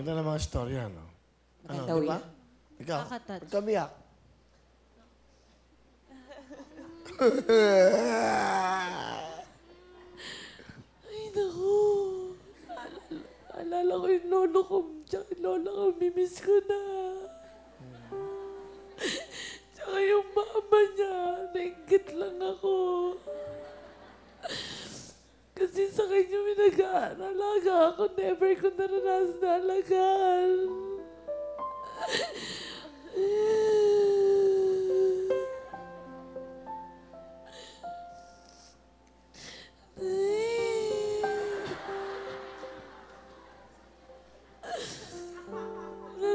Ganda ng mga storya, no? Ano, Maganda, di ba? Ikaw, Nakaka-touch. ba't ka umiyak? Ay, naku. Alala ko yung lolo ko. Tsaka yung lola ko, mimiss ko na. Tsaka yung mama niya, nainggit lang ako. Kasi sa kanya may nag-aalaga ako. Never ko naranasan na alagaan.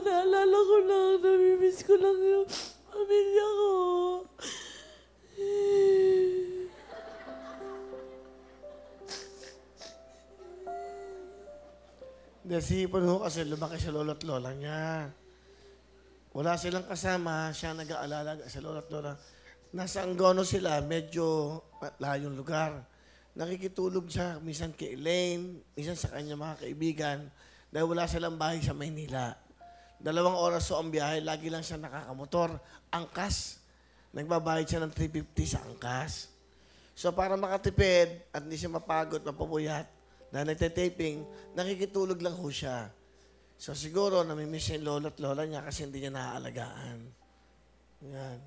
Naalala ko lang, namimiss ko lang yung pamilya ko. Hindi, si Ipon ho kasi lumaki sa lolo't lola niya. Wala silang kasama, siya nag-aalala sa lolo't lola. Nasa Angono sila, medyo layong lugar. Nakikitulog siya minsan kay Elaine, minsan sa kanya mga kaibigan, dahil wala silang bahay sa Maynila. 2 oras so ang biyahe, lagi lang siya nakakamotor. Angkas. Nagbabayad siya ng 350 sa angkas. So para makatipid at hindi siya mapagod, mapabuyat, na nagte-taping, nakikitulog lang ho siya. So siguro namimiss yung lolo't lola niya kasi hindi niya naaalagaan. Yan.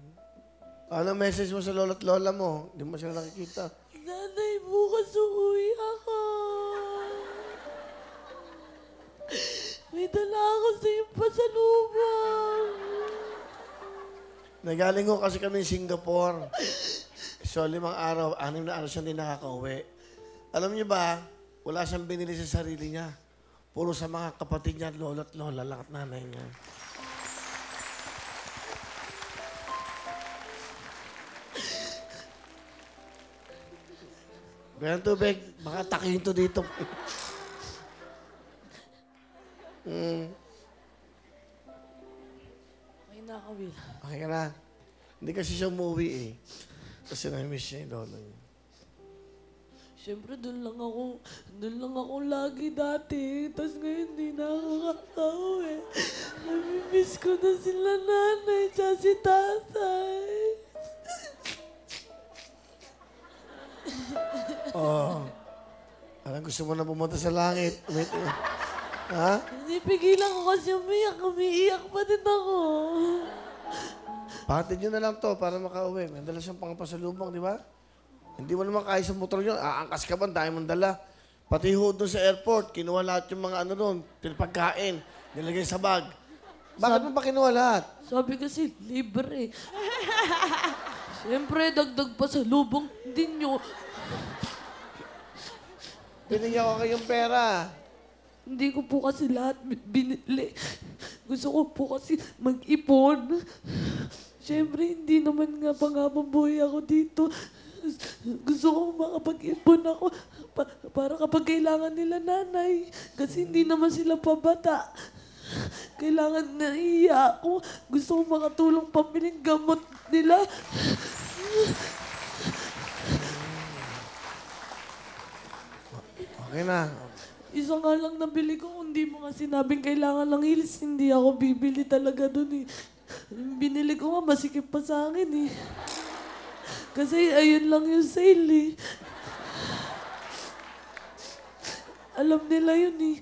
Ano message mo sa lolo't lola mo? Hindi mo sila nakikita. Nanay, bukas uuwi ako. May dala ako sa iyong pasalubong. Nagaling ko kasi kami Singapore. So 5 araw, 6 na araw siya hindi nakakauwi. Alam niyo ba, wala siyang binili sa sarili niya. Puro sa mga kapatid niya, lolo't lola lang at nanay niya. Bayan tubig, baka takihin to dito. Ay, nakawil. Okay ka na. Hindi kasi siya umuwi eh. Kasi na-miss niya yung lolo niya. Siyempre, doon lang ako lagi dati. Tapos ngayon, di nakakauwi. Namimiss ko na sila nanay, tsaka si tatay. Oo. Parang gusto mo na pumunta sa langit. Ha? Hindi pigilan ko kasi umiyak. Umiiyak pa din ako. Pahatid nyo na lang to para makauwi. May dala siyang pangpasalubong, di ba? Hindi mo naman kaya sa motor yun. Aangkas ka ba? Dahil mong dala. Pati ho doon sa airport, kinuha lahat yung mga ano doon, pagkain, nilagay sa bag. Bakit mo ba kinuha lahat? Sabi kasi, libre. Siyempre, dagdag pa sa lubong din nyo. Binigyan ko kayong pera. Hindi ko po kasi lahat binili. Gusto ko po kasi mag-ipon. Siyempre, hindi naman nga pangapabuhay ako dito. Gusto ko makapag-ipon ako para kapag kailangan nila nanay. Kasi hindi naman sila pabata. Kailangan na iya ako. Gusto ko makatulong pambiling gamot nila. Okay na. Isa nga lang nabili ko, kung di mo nga sinabing kailangan ng heels, hindi ako bibili talaga dun eh. Binili ko nga, masikip pa sa akin eh. Kasi ayun lang yung sale eh. Alam nila yun eh.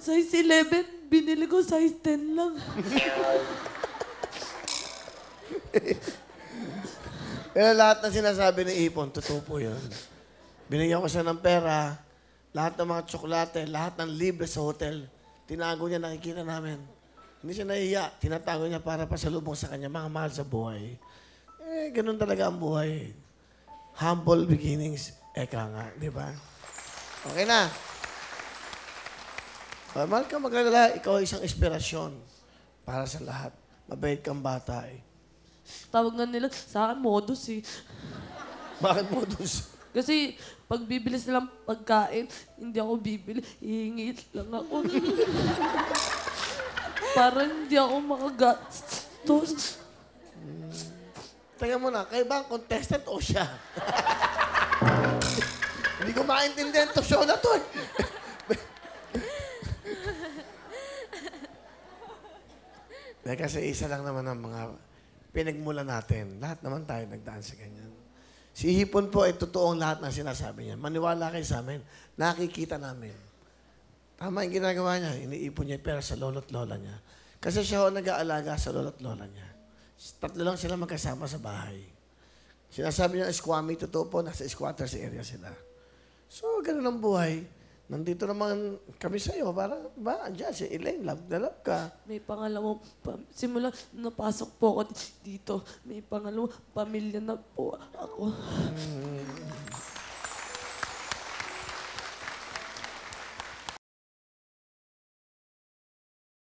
Size 11, binili ko size 10 lang. Pero lahat ng sinasabi ni Ipon, totoo po yun. Binigyan ko siya ng pera, lahat ng mga tsokolate, lahat ng libre sa hotel, tinago niya, nakikita namin. Hindi siya nahiya, tinatago niya para pasalubong sa kanya, mga mahal sa buhay. Eh, ganun talaga ang buhay. Humble beginnings, eka nga, di ba? Okay na. Mahal ka mag-alala, ikaw ay isang inspirasyon para sa lahat. Mabait kang bata eh. Tawag nga nila sa akin, modus eh. Bakit modus? Kasi pag bibili silang pagkain, hindi ako bibili. Iingit lang ako. Para hindi ako makagastos. Teka muna, kayo ba ang contestant o siya? Hindi ko maintindihan itong show na to eh. kasi isa lang naman ang mga pinagmula natin. Lahat naman tayo nagdaan sa ganyan. Si Hipon po ay totoong lahat ng sinasabi niya. Maniwala kayo sa amin. Nakikita namin. Tama yung ginagawa niya. Iniipon niya yung pera sa lolo't lola niya. Kasi siya ho nag-aalaga sa lolo't lola niya. 3 lang sila magkasama sa bahay. Sinasabi niya, Esquami, totoo po, nasa squatters area sila. So, ganun ang buhay. Nandito naman kami sa iyo para, ba, andyan si Elaine, love na love ka. May pangalawang, simula napasok po ako dito, may pangalawang pamilya na po ako.